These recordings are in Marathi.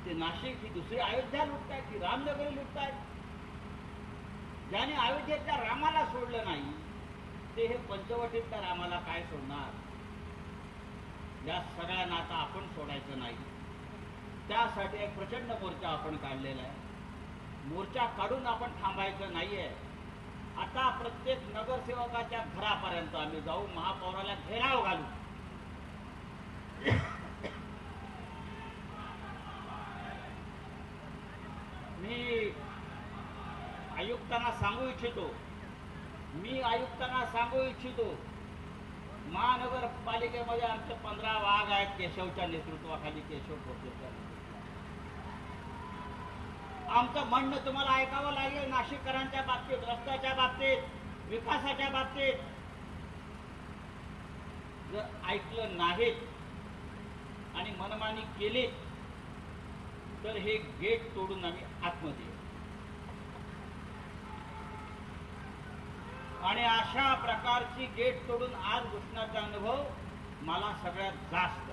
ते नाशिक ही दुसरी अयोध्या लुटतायत की रामनगरी लुटतायत. ज्याने अयोध्येतल्या रामाला सोडलं नाही ते हे पंचवटीतल्या रामाला काय सोडणार. या सगळ्यांना आता आपण सोडायचं नाही. त्यासाठी एक प्रचंड मोर्चा आपण काढलेला आहे. मोर्चा काढून आपण थांबायचं नाहीये. आता प्रत्येक नगरसेवकाच्या घरापर्यंत आम्ही जाऊ, महापौराला घेराव घालू. मी आयुक्तांना सांगू इच्छितो महानगरपालिकेमध्ये आमचे 15 वाघ आहेत केशवच्या नेतृत्वाखाली, केशव प्रोफेसर. आमचं म्हणणं तुम्हाला ऐकावं लागेल. नाशिककरांच्या बाबतीत, रस्त्याच्या बाबतीत, विकासाच्या बाबतीत जर ऐकलं नाहीत आणि मनमानी केली तर हे गेट तोडून आम्ही आतमध्ये येऊ. आणि अशा प्रकारची गेट तोडून आज घुसण्याचा अनुभव मला सगळ्यात जास्त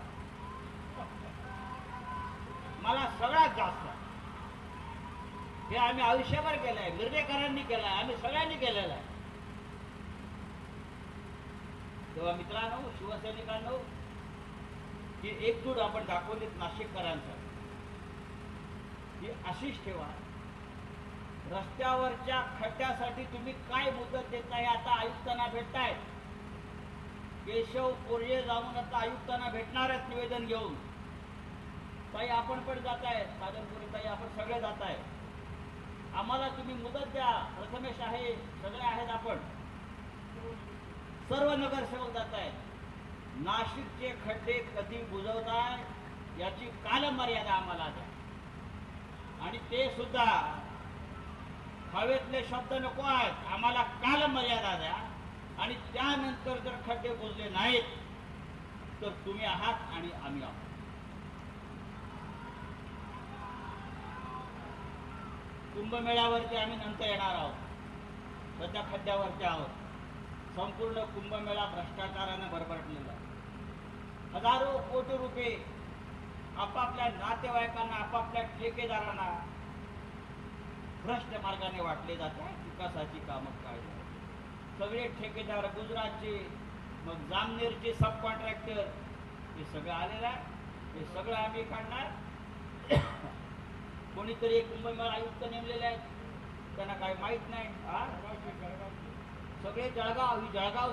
हे आम्ही आयुष्यभर केलंय. गिरडेकरांनी केलंय, आम्ही सगळ्यांनी केलेलं आहे. तेव्हा मित्रांनो, शिवसैनिकांनो, ही एकजूट आपण दाखवलीत नाशिककरांसाठी ही अशीच ठेवा. रस्त्यावरच्या खड्ड्यासाठी तुम्ही काय मुदत देताय? आता आयुक्तांना भेटताय. केशव कोर्ये जाऊन आता आयुक्तांना भेटणार आहेत निवेदन घेऊन. ताई आपण पण जात आहे, साधनपुरी ताई आपण सगळे जात आहे. आम्हाला तुम्ही मुदत द्या. प्रथमेश आहे, सगळे आहेत, आपण सर्व नगरसेवक जात आहेत. नाशिकचे खड्डे कधी बुजवताय याची कालमर्यादा आम्हाला द्या. आणि ते सुद्धा हवेतले शब्द नको आहेत, आम्हाला कालमर्यादा द्या. आणि त्यानंतर जर खड्डे बुजले नाहीत तर तुम्ही आहात आणि आम्ही आहोत. कुंभमेळ्यावरती आम्ही नंतर येणार आहोत. सध्या खड्ड्यावरती आहोत. संपूर्ण कुंभमेळा भ्रष्टाचाराने भरभरटलेला आहे. हजारो कोटी रुपये आपापल्या नातेवाईकांना, आपापल्या ठेकेदारांना भ्रष्ट मार्गाने वाटले जातात. विकासाची कामं काय सगळे ठेकेदार, गुजरातचे, मग जामनेरचे सब कॉन्ट्रॅक्टर, हे सगळं आलेलं आहे. हे सगळं आम्ही काढणार. कोणीतरी एक कुंभमेळा आयुक्त नेमलेले आहेत, त्यांना काही माहीत नाही. सगळे जळगाव